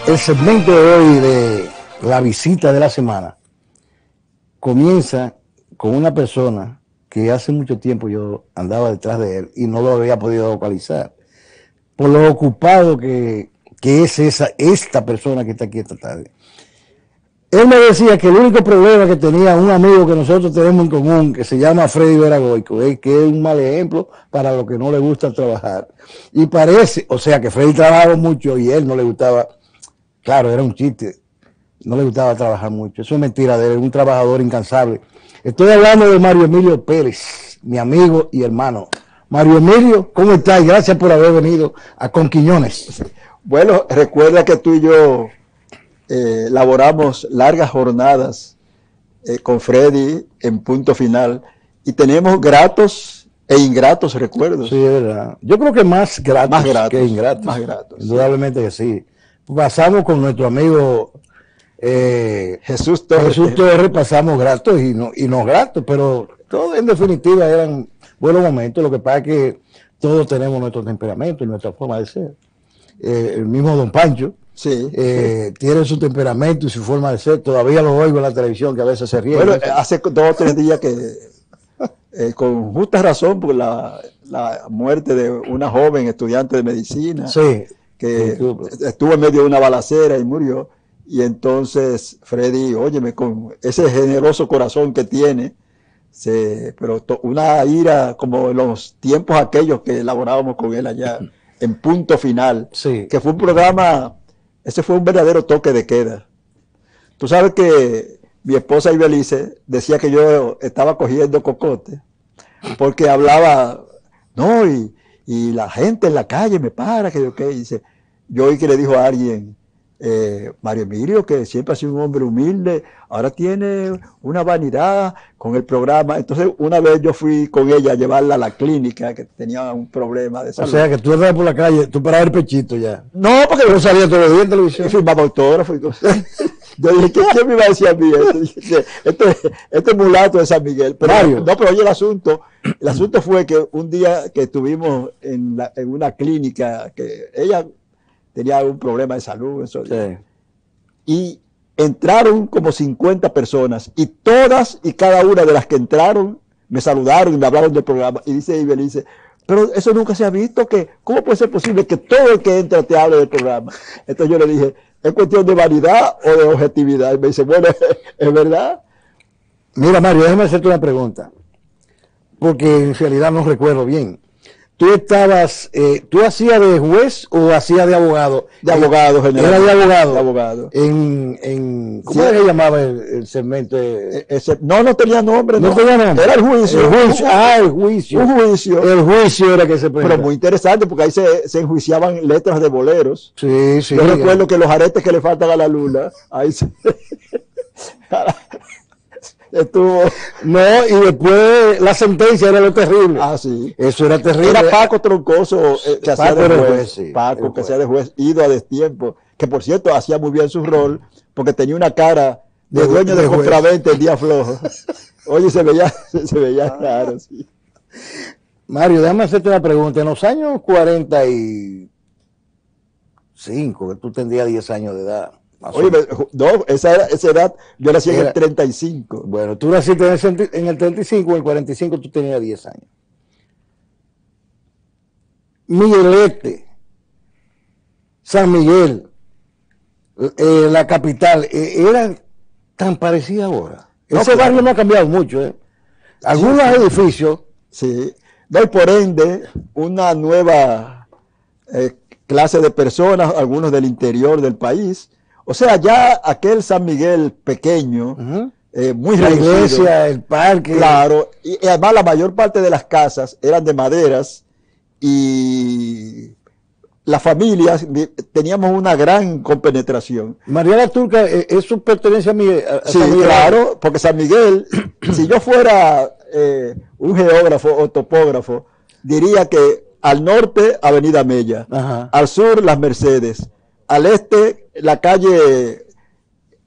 El segmento de hoy de la visita de la semana comienza con una persona que hace mucho tiempo yo andaba detrás de él y no lo había podido localizar por lo ocupado que es esta persona que está aquí esta tarde. Él me decía que el único problema que tenía un amigo que nosotros tenemos en común, que se llama Freddy Veragoico, es que es un mal ejemplo para los que no le gusta trabajar. Y parece, o sea, que Freddy trabajaba mucho y él no le gustaba. Claro, era un chiste. No le gustaba trabajar mucho. Eso es mentira de él, es un trabajador incansable. Estoy hablando de Mario Emilio Pérez, mi amigo y hermano. Mario Emilio, ¿cómo estás? Gracias por haber venido a Conquiñones. Bueno, recuerda que tú y yo laboramos largas jornadas con Freddy en Punto Final y tenemos gratos e ingratos recuerdos. Sí, es verdad. Yo creo que más gratos que ingratos. Más gratos. Indudablemente que sí. Pasamos con nuestro amigo Jesús Torres, pasamos gratos y no gratos, pero todo en definitiva eran buenos momentos. Lo que pasa es que todos tenemos nuestro temperamento y nuestra forma de ser. El mismo Don Pancho tiene su temperamento y su forma de ser. Todavía lo oigo en la televisión que a veces se ríe. Bueno, hace 2 o 3 días que con justa razón por la muerte de una joven estudiante de medicina. Sí. Que estuvo en medio de una balacera y murió, y entonces Freddy, óyeme, con ese generoso corazón que tiene, pero una ira como en los tiempos aquellos que elaborábamos con él allá, en Punto Final, que fue un programa, ese fue un verdadero toque de queda. Tú sabes que mi esposa Ibelice decía que yo estaba cogiendo cocote, porque hablaba, no, y la gente en la calle me para, que dice, yo oí que le dijo a alguien, Mario Emilio, que siempre ha sido un hombre humilde, ahora tiene una vanidad con el programa. Entonces una vez yo fui con ella a llevarla a la clínica, que tenía un problema de salud. O sea, que tú andabas por la calle, tú parabas el pechito ya. No, porque no salía todos los días en televisión. Firmaba autógrafo y cosas. Yo dije, ¿quién me iba a decir a mí esto? Este mulato de San Miguel. Pero, Mario. No, pero oye el asunto fue que un día que estuvimos en una clínica, que ella tenía un problema de salud, y entraron como 50 personas, y todas y cada una de las que entraron me saludaron y me hablaron del programa, y dice Ibelice, pero eso nunca se ha visto, que ¿cómo puede ser posible que todo el que entra te hable del programa? Entonces yo le dije, ¿es cuestión de vanidad o de objetividad? Y me dice, bueno, ¿es verdad? Mira, Mario, déjame hacerte una pregunta, porque en realidad no recuerdo bien. ¿Tú tú hacías de juez o hacías de abogado? De abogado, general. Era de abogado. De abogado. ¿Cómo era que llamaba el segmento? No tenía nombre. No tenía nombre. Era el juicio. El juicio. Un juicio. El juicio era que se presentaba. Pero muy interesante, porque ahí se enjuiciaban letras de boleros. Sí, sí. Yo recuerdo que los aretes que le faltan a la luna, ahí se... estuvo. No, y después la sentencia era lo terrible. Ah, sí. Eso era terrible. Era Paco Troncoso que hacía de juez. Sí, Paco, que hacía de juez, ido a destiempo. Que por cierto hacía muy bien su rol, porque tenía una cara de dueño de compraventa el día flojo. Oye, se veía claro, sí. Mario, déjame hacerte una pregunta. En los años 45, que tú tendrías 10 años de edad. Oye, no, esa edad, yo nací en el 35. Bueno, tú naciste en el 35, en el 45 tú tenías 10 años. Miguelete, San Miguel, la capital, eran tan parecidas ahora. Ese barrio no ha cambiado mucho, Algunos edificios. Sí, y por ende, una nueva clase de personas, algunos del interior del país. O sea, ya aquel San Miguel pequeño, muy la reducido, iglesia, el parque. Claro, y además la mayor parte de las casas eran de maderas y las familias teníamos una gran compenetración. María la Turca, ¿eso pertenece a Miguel? Sí, San Miguel. Claro, porque San Miguel, si yo fuera un geógrafo o topógrafo, diría que al norte, Avenida Mella, al sur, Las Mercedes, al este, la calle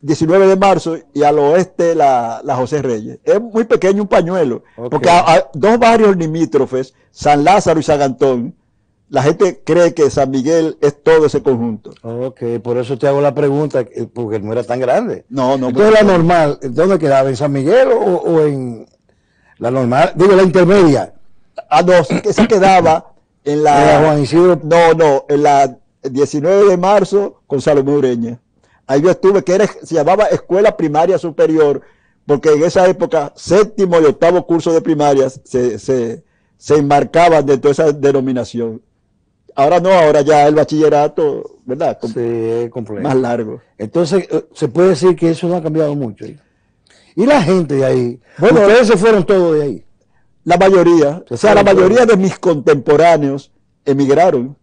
19 de marzo y al oeste, la José Reyes. Es muy pequeño un pañuelo, porque a 2 barrios limítrofes, San Lázaro y San Antón, la gente cree que San Miguel es todo ese conjunto. Ok, por eso te hago la pregunta, porque no era tan grande. No, no. Entonces la normal, ¿dónde quedaba? ¿En San Miguel o en la normal? Digo, la intermedia. Ah, no, esa quedaba en la... Juan Isidro. No, en la 19 de marzo con Salomé Ureña. Ahí yo estuve, se llamaba Escuela Primaria Superior, porque en esa época, séptimo y octavo curso de primarias se enmarcaban dentro de esa denominación. Ahora no, ahora ya el bachillerato, ¿verdad? Sí, es complejo. Más largo. Entonces, se puede decir que eso no ha cambiado mucho. Y la gente de ahí, bueno, ustedes se fueron todos de ahí. La mayoría, la mayoría de mis contemporáneos emigraron.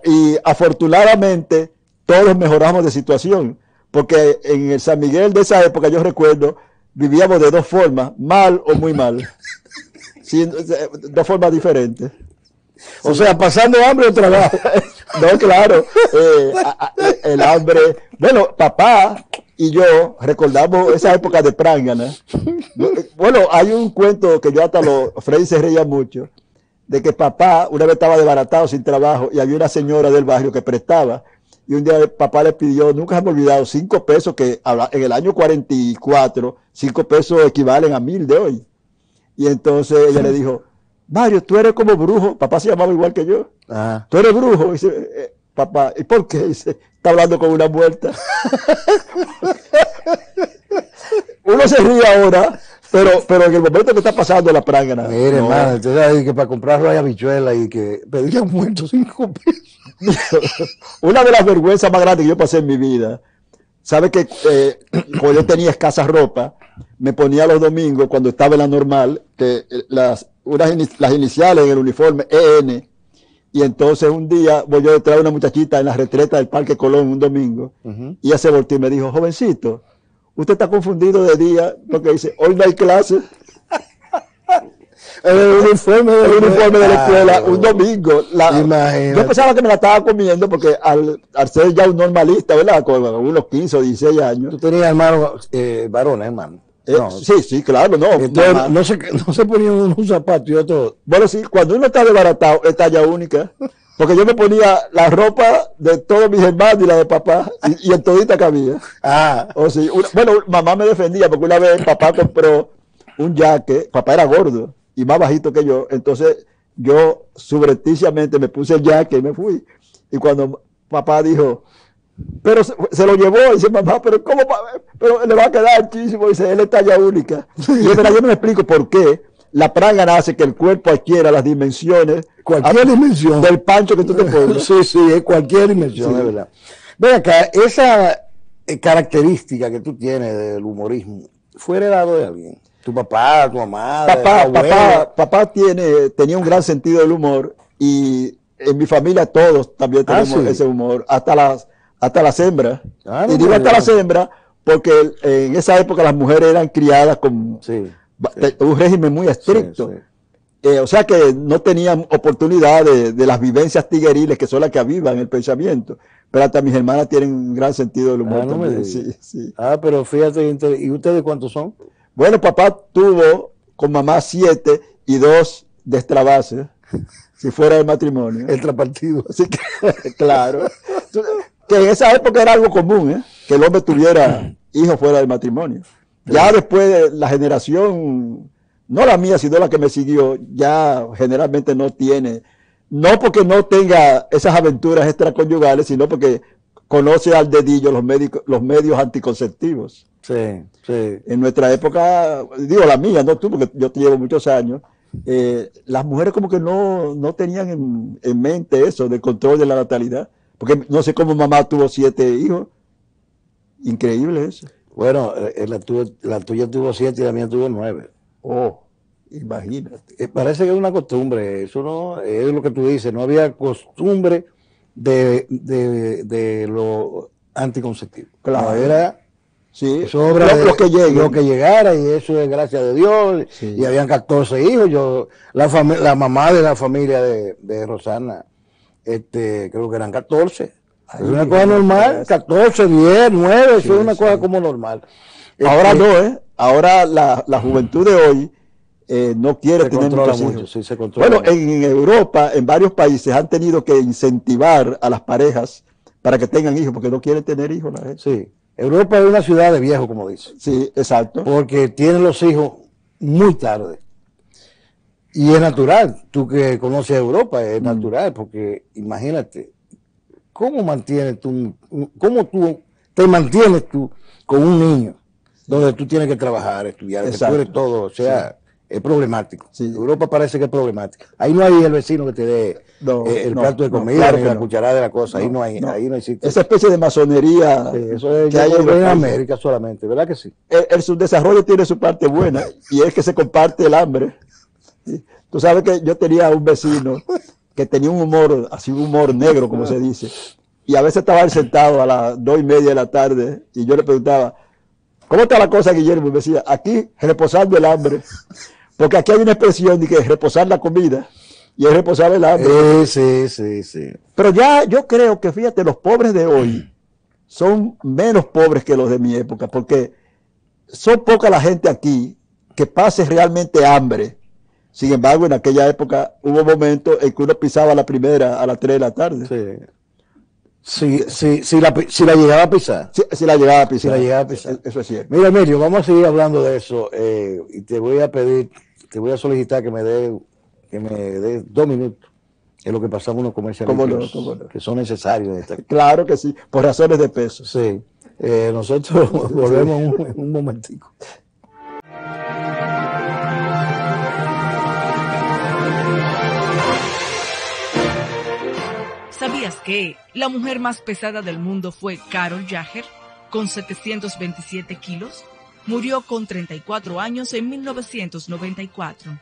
Y afortunadamente todos mejoramos de situación, porque en el San Miguel de esa época, yo recuerdo, vivíamos de dos formas, mal o muy mal. Sí, dos formas diferentes. O sea, pasando hambre o trabajo. No, claro, el hambre. Bueno, papá y yo recordamos esa época de prángana. Bueno, hay un cuento que yo hasta Freddy se reía mucho, de que papá una vez estaba desbaratado sin trabajo y había una señora del barrio que prestaba. Y un día papá le pidió, nunca se me ha olvidado, 5 pesos, que en el año 44, 5 pesos equivalen a 1000 de hoy. Y entonces ella le dijo, Mario, tú eres como brujo. Papá se llamaba igual que yo. Ah. Tú eres brujo. Y dice, papá, ¿y por qué? Dice, está hablando con una muerta. Uno se ríe ahora, pero en el momento que está pasando la prángana. Mire, hermano, entonces que para comprarlo hay habichuelas y que pedían muerto 5 pesos. Una de las vergüenzas más grandes que yo pasé en mi vida, ¿sabe que cuando yo tenía escasa ropa, me ponía los domingos cuando estaba en la normal, que las iniciales en el uniforme, EN, y entonces un día voy yo detrás de una muchachita en la retreta del Parque Colón un domingo, y ella se volteó y me dijo, jovencito, usted está confundido de día, porque dice, hoy no hay clase. El uniforme de la escuela, un domingo. Yo pensaba que me la estaba comiendo porque al ser ya un normalista, ¿verdad? Con unos 15 o 16 años. Tú tenías hermanos varones, hermano. No. Sí, claro, no. Entonces, no se ponían un zapato y otro. Bueno, sí, cuando uno está desbaratado, es talla única. Porque yo me ponía la ropa de todos mis hermanos y la de papá, y en todita cabía. Bueno, mamá me defendía porque una vez papá compró un jaque, papá era gordo y más bajito que yo, entonces yo subrepticiamente me puse el jaque y me fui. Y cuando papá dijo, pero se lo llevó, y dice mamá, pero ¿cómo? Pero le va a quedar muchísimo, dice, él es talla única. Y yo no me explico por qué la prángana hace que el cuerpo adquiera las dimensiones, cualquier dimensión del pancho que tú te pones. Sí, es cualquier dimensión, es verdad. Ven acá, esa característica que tú tienes del humorismo, ¿fue heredado de alguien? ¿Tu papá, tu mamá? Papá tenía un gran sentido del humor, y en mi familia todos también tenemos ese humor, hasta las hembras. Y digo hasta las hembras porque en esa época las mujeres eran criadas con un régimen muy estricto. O sea que no tenían oportunidad de las vivencias tigueriles que son las que avivan el pensamiento. Pero hasta mis hermanas tienen un gran sentido del humor también. Pero fíjate, ¿y ustedes cuántos son? Bueno, papá tuvo con mamá 7 y 2 destrabases, si fuera el matrimonio. Extrapartido. Así que, claro. Que en esa época era algo común, que el hombre tuviera hijos fuera del matrimonio. Ya después de la generación, no la mía, sino la que me siguió, ya generalmente no tiene, no porque no tenga esas aventuras extraconyugales, sino porque conoce al dedillo los medios anticonceptivos. Sí. En nuestra época, digo la mía, no tú, porque yo te llevo muchos años, las mujeres como que no tenían en mente eso del control de la natalidad. Porque no sé cómo mamá tuvo 7 hijos. Increíble eso. Bueno, la tuya tuvo 7 y la mía tuvo 9. Oh, imagínate. Parece que es una costumbre. Eso no es lo que tú dices. No había costumbre de lo anticonceptivo. Claro. No, era obra lo que llegara, y eso es gracias de Dios. Sí. Y habían 14 hijos. La mamá de la familia de Rosana, creo que eran 14. Es una cosa normal, 14, 10, 9, eso es una cosa como normal. Ahora no, Ahora la juventud de hoy no quiere Se tener controla muchos mucho, hijos. sí, se controla Bueno, mucho. en Europa, en varios países, han tenido que incentivar a las parejas para que tengan hijos, porque no quieren tener hijos la gente. Sí. Europa es una ciudad de viejos, como dice, Sí, exacto. porque tienen los hijos muy tarde. Y es natural, tú que conoces Europa, es natural, porque imagínate, ¿cómo mantienes tú, cómo tú te mantienes tú con un niño donde tú tienes que trabajar, estudiar, que tú Exacto. eres todo, o sea, Sí. es problemático. Sí. Europa parece que es problemático. Ahí no hay el vecino que te dé No, el no, plato de no, comida, claro ni que la no. cucharada de la cosa, ahí No, no. ahí no existe. Esa especie de masonería Sí, eso es, que yo hay creo en que los en países. América solamente, ¿verdad que sí? El subdesarrollo tiene su parte buena y es que se comparte el hambre. ¿Sí? Tú sabes que yo tenía un vecino que tenía un humor, así un humor negro, como se dice, y a veces estaba él sentado a las 2:30 de la tarde y yo le preguntaba, ¿cómo está la cosa, Guillermo? Y me decía, aquí reposando el hambre, porque aquí hay una expresión de que reposar la comida y es reposar el hambre. Sí, sí, sí. Pero ya yo creo que, fíjate, los pobres de hoy son menos pobres que los de mi época, porque son poca la gente aquí que pase realmente hambre. Sin embargo, en aquella época hubo momentos en que uno pisaba la primera a las 3 de la tarde. Sí. Si la llegaba a pisar. Si la llegaba a Si la pisar. llegaba a pisar. Eso es cierto. Mira, Emilio, vamos a seguir hablando de eso y te voy a pedir, te voy a solicitar que me dé 2 minutos en lo que pasamos unos ¿Cómo comercialitos no? que son necesarios en esta. Claro que sí, por razones de peso. Sí, nosotros volvemos en un momentico. ¿Sabías que la mujer más pesada del mundo fue Carol Jager, con 727 kilos? Murió con 34 años en 1994.